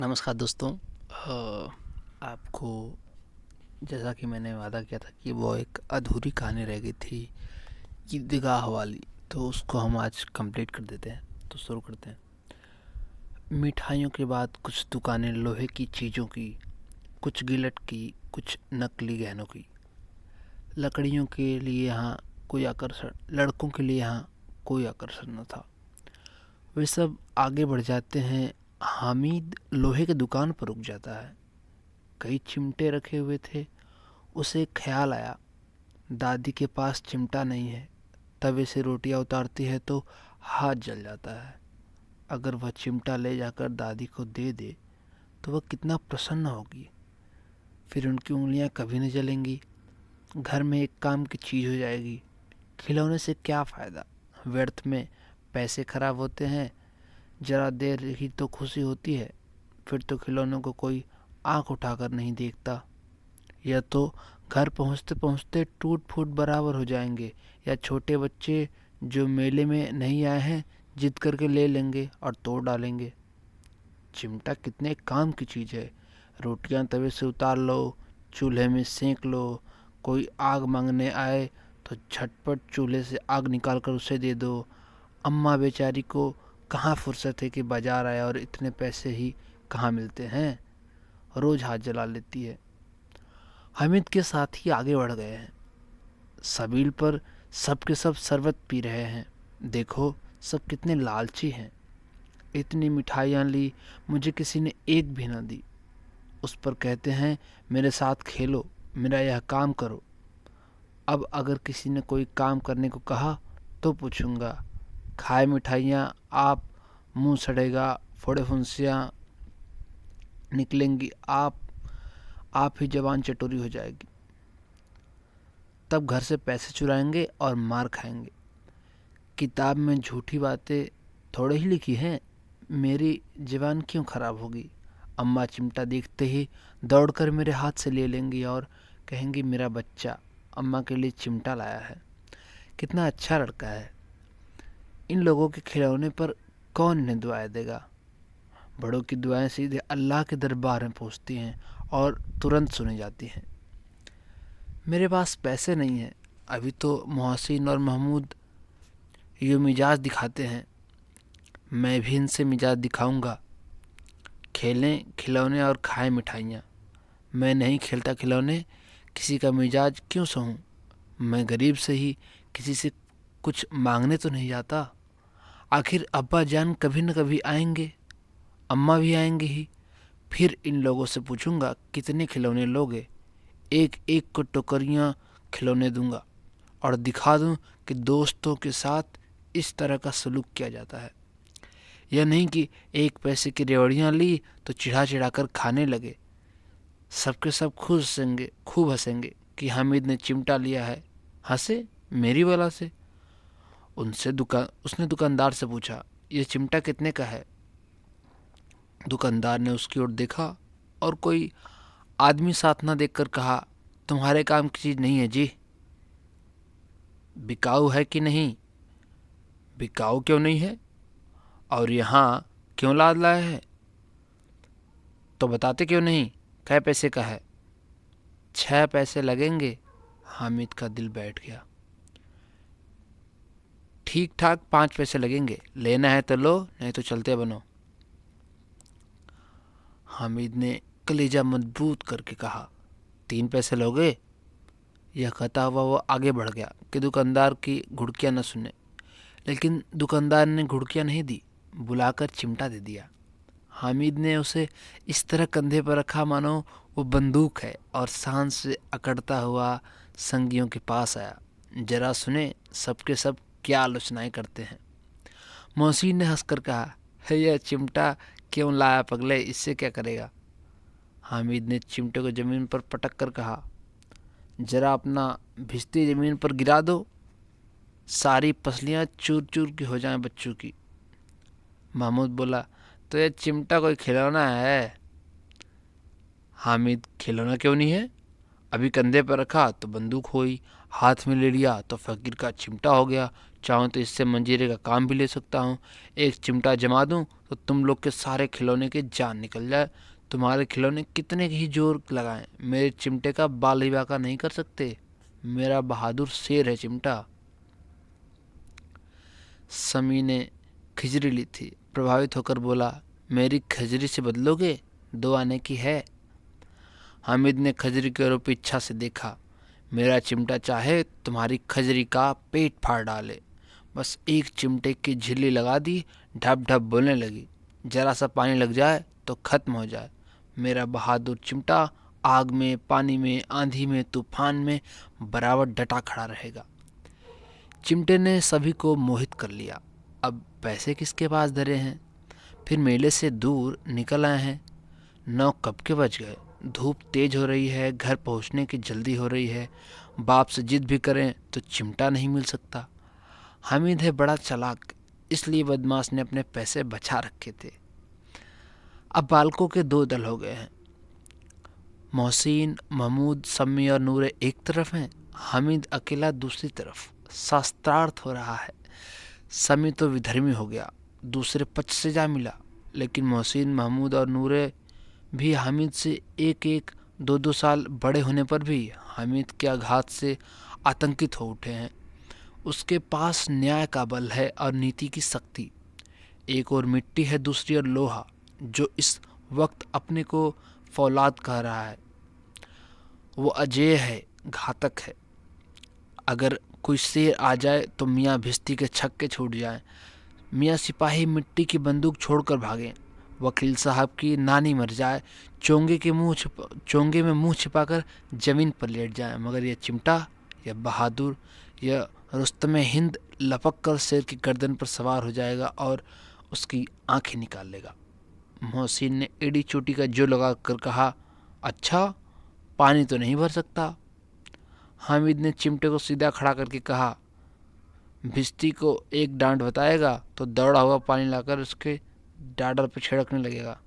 नमस्कार दोस्तों। आपको जैसा कि मैंने वादा किया था कि वो एक अधूरी कहानी रह गई थी ईदगाह वाली, तो उसको हम आज कंप्लीट कर देते हैं। तो शुरू करते हैं। मिठाइयों के बाद कुछ दुकानें लोहे की चीज़ों की, कुछ गिलट की, कुछ नकली गहनों की। लकड़ियों के लिए यहाँ कोई आकर्षण, लड़कों के लिए यहाँ कोई आकर्षण न था। वे सब आगे बढ़ जाते हैं। हामिद लोहे की दुकान पर रुक जाता है। कई चिमटे रखे हुए थे। उसे एक ख्याल आया, दादी के पास चिमटा नहीं है। तवे से रोटियां उतारती है तो हाथ जल जाता है। अगर वह चिमटा ले जाकर दादी को दे दे तो वह कितना प्रसन्न होगी। फिर उनकी उंगलियां कभी नहीं जलेंगी। घर में एक काम की चीज़ हो जाएगी। खिलौने से क्या फ़ायदा, व्यर्थ में पैसे खराब होते हैं। जरा देर ही तो खुशी होती है, फिर तो खिलौनों को कोई आंख उठाकर नहीं देखता। या तो घर पहुंचते पहुंचते टूट फूट बराबर हो जाएंगे, या छोटे बच्चे जो मेले में नहीं आए हैं जिद करके ले लेंगे और तोड़ डालेंगे। चिमटा कितने काम की चीज़ है। रोटियां तवे से उतार लो, चूल्हे में सेंक लो। कोई आग मांगने आए तो झटपट चूल्हे से आग निकाल कर उसे दे दो। अम्मा बेचारी को कहाँ फुर्सत है कि बाजार आए और इतने पैसे ही कहाँ मिलते हैं। रोज़ हाथ जला लेती है। हामिद के साथ ही आगे बढ़ गए हैं। सबील पर सबके सब शरबत पी रहे हैं। देखो सब कितने लालची हैं। इतनी मिठाइयाँ ली, मुझे किसी ने एक भी ना दी। उस पर कहते हैं मेरे साथ खेलो, मेरा यह काम करो। अब अगर किसी ने कोई काम करने को कहा तो पूछूंगा, खाए मिठाइयाँ आप, मुंह सड़ेगा, फोड़े फुंसियाँ निकलेंगी, आप ही जबान चटोरी हो जाएगी। तब घर से पैसे चुराएंगे और मार खाएंगे। किताब में झूठी बातें थोड़े ही लिखी हैं। मेरी ज़बान क्यों खराब होगी। अम्मा चिमटा देखते ही दौड़कर मेरे हाथ से ले लेंगी और कहेंगी मेरा बच्चा अम्मा के लिए चिमटा लाया है। कितना अच्छा लड़का है। इन लोगों के खिलौने पर कौन इन्हें दुआएं देगा। बड़ों की दुआएं सीधे अल्लाह के दरबार में पहुंचती हैं और तुरंत सुनी जाती हैं। मेरे पास पैसे नहीं हैं। अभी तो मोहसिन और महमूद ये मिजाज दिखाते हैं, मैं भी इनसे मिजाज दिखाऊंगा। खेलें खिलौने और खाएं मिठाइयाँ। मैं नहीं खेलता खिलौने, किसी का मिजाज क्यों सहूँ। मैं गरीब से ही किसी से कुछ मांगने तो नहीं जाता। आखिर अब्बा जान कभी न कभी आएंगे, अम्मा भी आएंगे ही। फिर इन लोगों से पूछूंगा कितने खिलौने लोगे। एक एक को टोकरियाँ खिलौने दूंगा और दिखा दूं कि दोस्तों के साथ इस तरह का सलूक किया जाता है। यह नहीं कि एक पैसे की रेवड़ियाँ ली तो चिढ़ा चिढ़ा कर खाने लगे। सबके सब खुश हंसेंगे, खूब हंसेंगे कि हामिद ने चिमटा लिया है। हंसे मेरी वजह से। उसने दुकानदार से पूछा, यह चिमटा कितने का है। दुकानदार ने उसकी ओर देखा और कोई आदमी साथ ना देखकर कहा, तुम्हारे काम की चीज़ नहीं है जी। बिकाऊ है कि नहीं। बिकाऊ क्यों नहीं है, और यहाँ क्यों लाद लाया है, तो बताते क्यों नहीं। कै पैसे का है। 6 पैसे लगेंगे। हामिद का दिल बैठ गया। ठीक ठाक 5 पैसे लगेंगे, लेना है तो लो, नहीं तो चलते बनो। हामिद ने कलेजा मजबूत करके कहा, 3 पैसे लोगे। यह कहता हुआ वो आगे बढ़ गया कि दुकानदार की घुड़कियाँ न सुने। लेकिन दुकानदार ने घुड़कियाँ नहीं दी, बुलाकर चिमटा दे दिया। हामिद ने उसे इस तरह कंधे पर रखा मानो वो बंदूक है और शान से अकड़ता हुआ संगियों के पास आया। जरा सुने सबके सब क्या आलोचनाएं करते हैं। मोहसिन ने हंसकर कहा, है यह चिमटा क्यों लाया पगले, इससे क्या करेगा। हामिद ने चिमटे को ज़मीन पर पटक कर कहा, जरा अपना भिश्ती ज़मीन पर गिरा दो, सारी पसलियाँ चूर चूर की हो जाएं बच्चों की। महमूद बोला, तो यह चिमटा कोई खिलौना है। हामिद, खिलौना क्यों नहीं है। अभी कंधे पर रखा तो बंदूक हुई, हाथ में ले लिया तो फकीर का चिमटा हो गया। चाहूँ तो इससे मंजीरे का काम भी ले सकता हूँ। एक चिमटा जमा दूँ तो तुम लोग के सारे खिलौने की जान निकल जाए। तुम्हारे खिलौने कितने ही जोर लगाएं, मेरे चिमटे का बाल ही बाका नहीं कर सकते। मेरा बहादुर शेर है चिमटा। समी ने खिजरी ली थी, प्रभावित होकर बोला, मेरी खजरी से बदलोगे? 2 आने की है। हामिद ने खजरी की ओर इच्छा से देखा। मेरा चिमटा चाहे तुम्हारी खजरी का पेट फाड़ डाले। बस एक चिमटे की झिल्ली लगा दी, ढप ढप बोलने लगी। जरा सा पानी लग जाए तो खत्म हो जाए। मेरा बहादुर चिमटा आग में, पानी में, आंधी में, तूफान में बराबर डटा खड़ा रहेगा। चिमटे ने सभी को मोहित कर लिया। अब पैसे किसके पास धरे हैं? फिर मेले से दूर निकल आए हैं। 9 कब के बज गए। धूप तेज हो रही है, घर पहुंचने की जल्दी हो रही है। बाप से जिद भी करें तो चिमटा नहीं मिल सकता। हामिद है बड़ा चालाक, इसलिए बदमाश ने अपने पैसे बचा रखे थे। अब बालकों के 2 दल हो गए हैं। मोहसिन, महमूद, सम्मी और नूरे एक तरफ हैं, हामिद अकेला दूसरी तरफ। शास्त्रार्थ हो रहा है। सम्मी तो विधर्मी हो गया, दूसरे पक्ष से जा मिला। लेकिन मोहसिन, महमूद और नूरे भी हामिद से 1-1, 2-2 साल बड़े होने पर भी हामिद के आघात से आतंकित हो उठे हैं। उसके पास न्याय का बल है और नीति की शक्ति। एक और मिट्टी है, दूसरी ओर लोहा, जो इस वक्त अपने को फौलाद कह रहा है। वो अजेय है, घातक है। अगर कोई शेर आ जाए तो मियाँ भिश्ती के छक्के छूट जाएं। मियाँ सिपाही मिट्टी की बंदूक छोड़कर भागें। वकील साहब की नानी मर जाए, चोंगे में मुंह छिपाकर जमीन पर लेट जाए, मगर यह चिमटा, यह बहादुर, यह रुस्तमे हिंद लपक कर शेर की गर्दन पर सवार हो जाएगा और उसकी आंखें निकाल लेगा। मोहसिन ने एड़ी चोटी का जो लगा कर कहा, अच्छा, पानी तो नहीं भर सकता। हामिद ने चिमटे को सीधा खड़ा करके कहा, भिश्ती को एक डांट बताएगा तो दौड़ा हुआ पानी लाकर उसके डाडर पर छिड़कने लगेगा।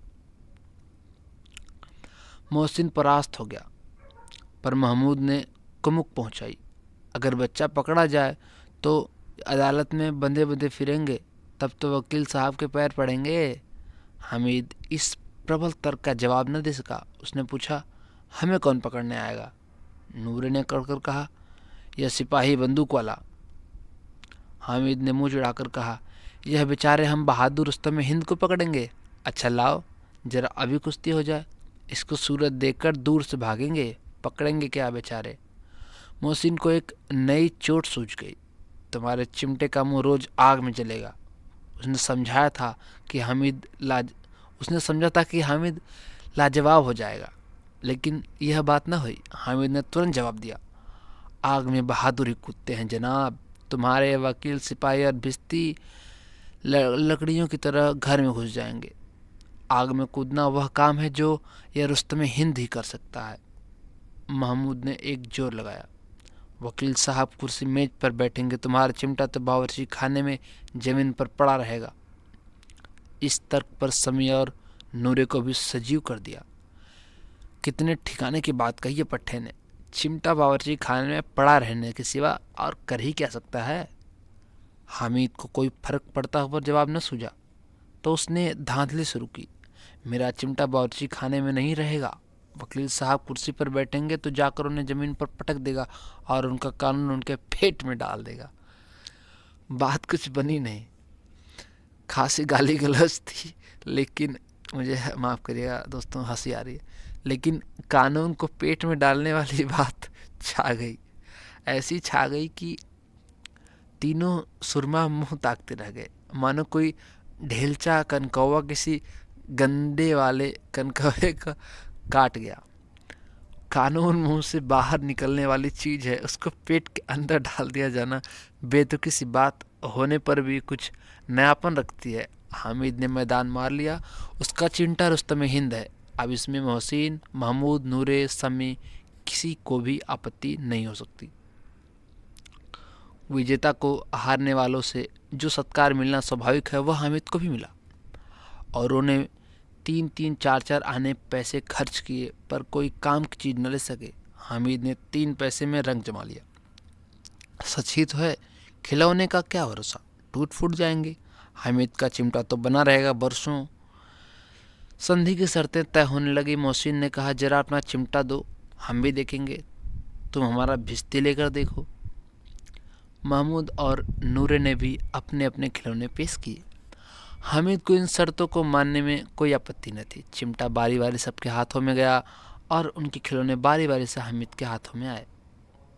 मोहसिन परास्त हो गया, पर महमूद ने कुमुक पहुंचाई। अगर बच्चा पकड़ा जाए तो अदालत में बंधे बंधे फिरेंगे, तब तो वकील साहब के पैर पड़ेंगे। हामिद इस प्रबल तर्क का जवाब न दे सका। उसने पूछा, हमें कौन पकड़ने आएगा? नूरे ने कड़कर कहा, यह सिपाही बंदूक वाला। हामिद ने मुंह चिढ़ाकर कहा, यह बेचारे हम बहादुर रुस्तम हिंद को पकड़ेंगे। अच्छा लाओ, जरा अभी कुश्ती हो जाए। इसको सूरत देखकर दूर से भागेंगे, पकड़ेंगे क्या बेचारे। मोहसिन को एक नई चोट सूझ गई। तुम्हारे चिमटे का मुंह रोज आग में जलेगा। उसने समझा था कि हामिद लाजवाब हो जाएगा, लेकिन यह बात न हुई। हामिद ने तुरंत जवाब दिया, आग में बहादुरी कूदते हैं जनाब। तुम्हारे वकील, सिपाही और भिश्ती लकड़ियों की तरह घर में घुस जाएंगे। आग में कूदना वह काम है जो यह रुस्तम हिंद ही कर सकता है। महमूद ने एक जोर लगाया, वकील साहब कुर्सी मेज पर बैठेंगे, तुम्हारा चिमटा तो बावर्ची खाने में जमीन पर पड़ा रहेगा। इस तर्क पर समी और नूरे को भी सजीव कर दिया। कितने ठिकाने की बात कही है पट्टे ने। चिमटा बावर्ची खाने में पड़ा रहने के सिवा और कर ही क्या सकता है। हामिद को कोई फर्क पड़ता हुआ जवाब न सूझा, तो उसने धांधली शुरू की, मेरा चिमटा बावर्ची खाने में नहीं रहेगा। वकील साहब कुर्सी पर बैठेंगे तो जाकर उन्हें जमीन पर पटक देगा और उनका कानून उनके पेट में डाल देगा। बात कुछ बनी नहीं, खासी गाली गलौज थी, लेकिन मुझे माफ़ करिएगा दोस्तों, हंसी आ रही है, लेकिन कानून को पेट में डालने वाली बात छा गई। ऐसी छा गई कि तीनों सुरमा मुंह ताकते रह गए, मानो कोई ढेलचा कनकौवा किसी गंदे वाले कनकौवे का काट गया। कानून मुंह से बाहर निकलने वाली चीज़ है, उसको पेट के अंदर डाल दिया जाना बेतुकी सी बात होने पर भी कुछ नयापन रखती है। हामिद ने मैदान मार लिया। उसका चिमटा रुस्तम हिंद है। अब इसमें मोहसिन, महमूद, नूरे, समी किसी को भी आपत्ति नहीं हो सकती। विजेता को हारने वालों से जो सत्कार मिलना स्वाभाविक है, वह हामिद को भी मिला। और उन्हें 3-3, 4-4 आने पैसे खर्च किए, पर कोई काम की चीज़ न ले सके। हामिद ने 3 पैसे में रंग जमा लिया। सच ही तो है खिलौने का क्या भरोसा, टूट फूट जाएंगे। हामिद का चिमटा तो बना रहेगा बरसों। संधि की शर्तें तय होने लगी। मोहसिन ने कहा, जरा अपना चिमटा दो, हम भी देखेंगे। तुम हमारा भिश्ती लेकर देखो। महमूद और नूरे ने भी अपने अपने खिलौने पेश किए। हामिद को इन शर्तों को मानने में कोई आपत्ति न थी। चिमटा बारी बारी सबके हाथों में गया और उनके खिलौने बारी बारी से हामिद के हाथों में आए।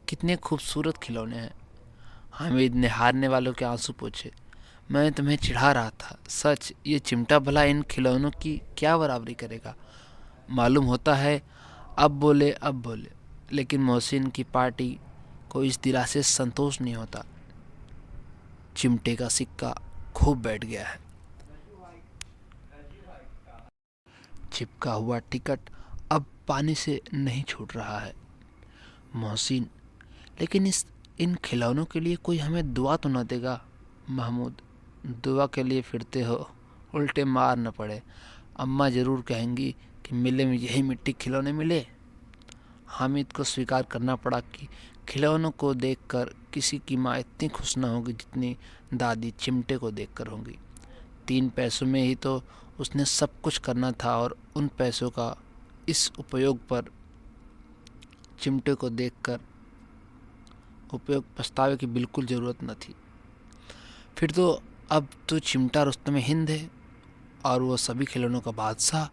कितने खूबसूरत खिलौने हैं। हामिद ने हारने वालों के आंसू पोंछे। मैं तुम्हें चिढ़ा रहा था, सच ये चिमटा भला इन खिलौनों की क्या बराबरी करेगा। मालूम होता है अब बोले, लेकिन मोहसिन की पार्टी को इस दिला से संतोष नहीं होता। चिमटे का सिक्का खूब बैठ गया है। चिपका हुआ टिकट अब पानी से नहीं छूट रहा है। मोहसिन, लेकिन इन खिलौनों के लिए कोई हमें दुआ तो न देगा। महमूद, दुआ के लिए फिरते हो, उल्टे मार न पड़े। अम्मा ज़रूर कहेंगी कि मिले में यही मिट्टी खिलौने मिले। हामिद को स्वीकार करना पड़ा कि खिलौनों को देखकर किसी की माँ इतनी खुश न होगी जितनी दादी चिमटे को देखकर होंगी। 3 पैसों में ही तो उसने सब कुछ करना था और उन पैसों का इस उपयोग पर चिमटे को देखकर उपयोग पछतावे की बिल्कुल ज़रूरत न थी। फिर तो अब तो चिमटा रुस्तम हिंद है और वो सभी खिलौनों का बादशाह।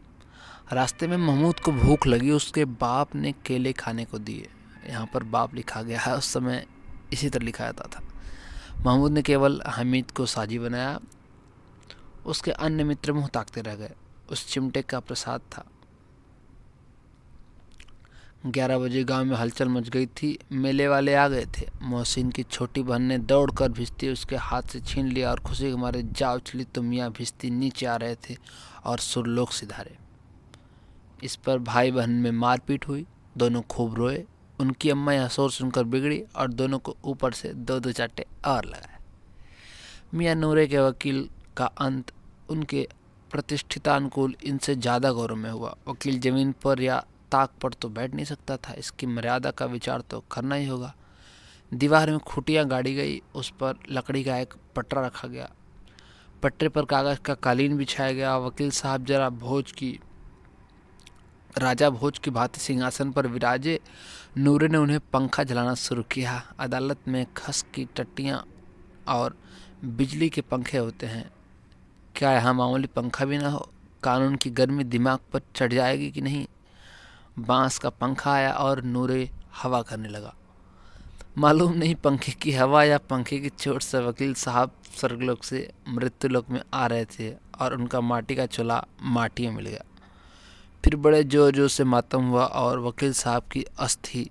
रास्ते में महमूद को भूख लगी, उसके बाप ने केले खाने को दिए। यहाँ पर बाप लिखा गया है, उस समय इसी तरह लिखा जाता था। महमूद ने केवल हामिद को साजी बनाया। उसके अन्य मित्र मुँह ताकते रह गए। उस चिमटे का प्रसाद था। 11 बजे गांव में हलचल मच गई थी। मेले वाले आ गए थे। मोहसिन की छोटी बहन ने दौड़कर भिश्ती उसके हाथ से छीन लिया और खुशी के मारे जा उछली तो मियाँ भिश्ती नीचे आ रहे थे और सुरलोक सिधारे। इस पर भाई बहन में मारपीट हुई। दोनों खूब रोए। उनकी अम्मा यह शोर सुनकर बिगड़ी और दोनों को ऊपर से 2-2 चाटे और लगाए। मियाँ नूरे के वकील का अंत उनके प्रतिष्ठितानुकूल इनसे ज़्यादा गौरव में हुआ। वकील जमीन पर या ताक पर तो बैठ नहीं सकता था, इसकी मर्यादा का विचार तो करना ही होगा। दीवार में खूंटियाँ गाड़ी गई, उस पर लकड़ी का एक पटरा रखा गया। पटरे पर कागज़ का कालीन बिछाया गया। वकील साहब जरा राजा भोज की भांति सिंहासन पर विराजे। नूरे ने उन्हें पंखा जलाना शुरू किया। अदालत में खस की टट्टियाँ और बिजली के पंखे होते हैं, क्या यहाँ मामूली पंखा भी ना हो? कानून की गर्मी दिमाग पर चढ़ जाएगी कि नहीं? बांस का पंखा आया और नूरे हवा करने लगा। मालूम नहीं पंखे की हवा या पंखे की चोट से वकील साहब स्वर्गलोक से मृत्युलोक में आ रहे थे और उनका माटी का चूल्हा माटी में मिल गया। फिर बड़े जोर जोर से मातम हुआ और वकील साहब की अस्थि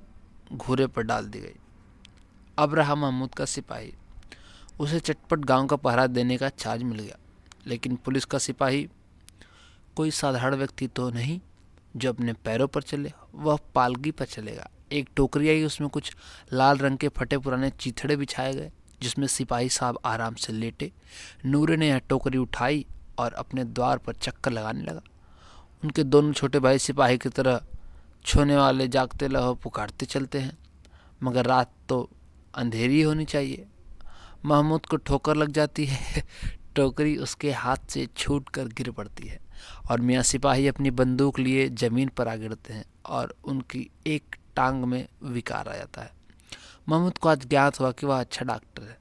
घूरे पर डाल दी गई। अब रहा महमूद का सिपाही। उसे चटपट गांव का पहरा देने का चार्ज मिल गया। लेकिन पुलिस का सिपाही कोई साधारण व्यक्ति तो नहीं जो अपने पैरों पर चले, वह पालकी पर चलेगा। एक टोकरी आई, उसमें कुछ लाल रंग के फटे पुराने चीथड़े बिछाए गए जिसमें सिपाही साहब आराम से लेटे। नूरे ने यह टोकरी उठाई और अपने द्वार पर चक्कर लगाने लगा। उनके दोनों छोटे भाई सिपाही की तरह छोने वाले जागते लहो पुकारते चलते हैं, मगर रात तो अंधेरी होनी चाहिए। महमूद को ठोकर लग जाती है। टोकरी उसके हाथ से छूट कर गिर पड़ती है और मियाँ सिपाही अपनी बंदूक लिए ज़मीन पर आ गिरते हैं और उनकी एक टांग में विकार आ जाता है। महमूद को आज ज्ञात हुआ कि वह अच्छा डॉक्टर है।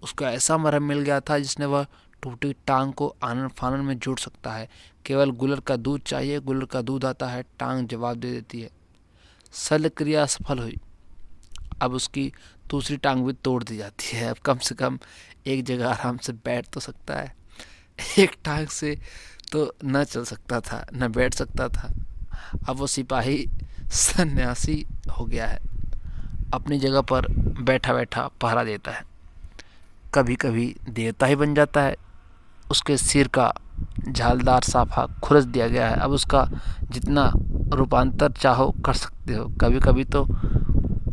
उसको ऐसा मरहम मिल गया था जिसने वह टूटी टांग को आनन फानन में जोड़ सकता है। केवल गुलर का दूध चाहिए, गुलर का दूध आता है, टांग जवाब दे देती है। शल्य क्रिया सफल हुई। अब उसकी दूसरी टांग भी तोड़ दी जाती है। अब कम से कम एक जगह आराम से बैठ तो सकता है। एक टांग से तो न चल सकता था, न बैठ सकता था। अब वो सिपाही सन्यासी हो गया है। अपनी जगह पर बैठा बैठा पहरा देता है। कभी कभी देवता ही बन जाता है। उसके सिर का झालदार साफा खुरच दिया गया है। अब उसका जितना रूपांतर चाहो कर सकते हो। कभी कभी तो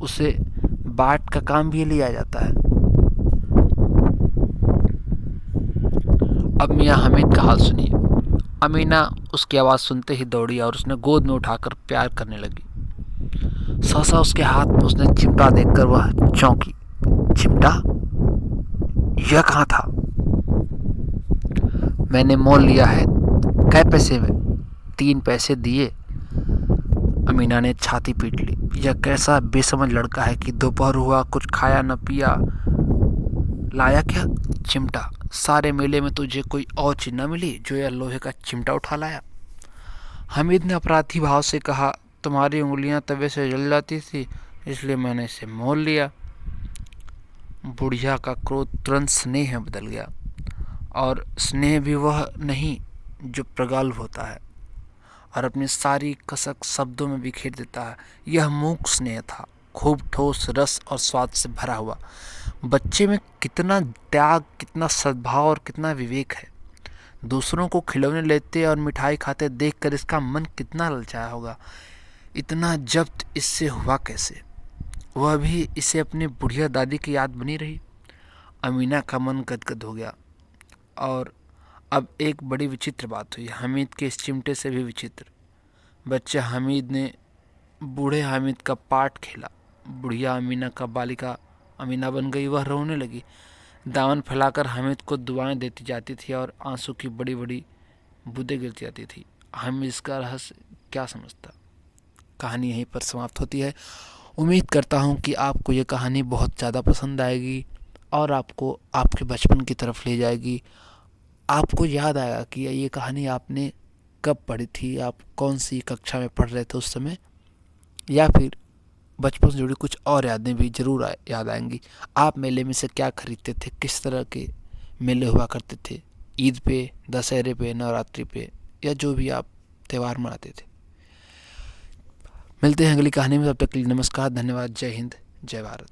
उसे बाट का काम भी लिया जाता है। अब मियाँ हामिद का हाल सुनिए। अमीना उसकी आवाज़ सुनते ही दौड़ी और उसने गोद में उठाकर प्यार करने लगी। सहसा उसके हाथ में उसने चिमटा देखकर वह चौंकी। चिमटा? यह कहाँ था? मैंने मोल लिया है। कै पैसे में? 3 पैसे दिए। अमीना ने छाती पीट ली। यह कैसा बेसमझ लड़का है कि दोपहर हुआ, कुछ खाया न पिया। लाया क्या? चिमटा। सारे मेले में तुझे कोई और चीज न मिली जो यह लोहे का चिमटा उठा लाया? हामिद ने अपराधी भाव से कहा, तुम्हारी उंगलियां तवे से जल जाती थी, इसलिए मैंने इसे मोल लिया। बुढ़िया का क्रोध तुरंत स्नेह में बदल गया, और स्नेह भी वह नहीं जो प्रगल्भ होता है और अपनी सारी कसक शब्दों में बिखेर देता है। यह मूक स्नेह था, खूब ठोस रस और स्वाद से भरा हुआ। बच्चे में कितना त्याग, कितना सद्भाव और कितना विवेक है। दूसरों को खिलौने लेते और मिठाई खाते देखकर इसका मन कितना ललचाया होगा। इतना जब्त इससे हुआ कैसे? वह भी इसे अपनी बुढ़िया दादी की याद बनी रही। अमीना का मन गदगद हो गया। और अब एक बड़ी विचित्र बात हुई, हामिद के इस चिमटे से भी विचित्र। बच्चे हामिद ने बूढ़े हामिद का पार्ट खेला। बुढ़िया अमीना का बालिका अमीना बन गई। वह रोने लगी, दामन फैलाकर हामिद को दुआएं देती जाती थी और आंसू की बड़ी बड़ी बूंदें गिरती जाती थी। हामिद इसका रहस्य क्या समझता? कहानी यहीं पर समाप्त होती है। उम्मीद करता हूँ कि आपको ये कहानी बहुत ज़्यादा पसंद आएगी और आपको आपके बचपन की तरफ ले जाएगी। आपको याद आएगा कि ये कहानी आपने कब पढ़ी थी, आप कौन सी कक्षा में पढ़ रहे थे उस समय, या फिर बचपन से जुड़ी कुछ और यादें भी ज़रूर याद आएंगी। आप मेले में से क्या खरीदते थे? किस तरह के मेले हुआ करते थे? ईद पे, दशहरे पे, नवरात्रि पे, या जो भी आप त्यौहार मनाते थे। मिलते हैं अगली कहानी में, तब तक के लिए नमस्कार, धन्यवाद, जय हिंद, जय भारत।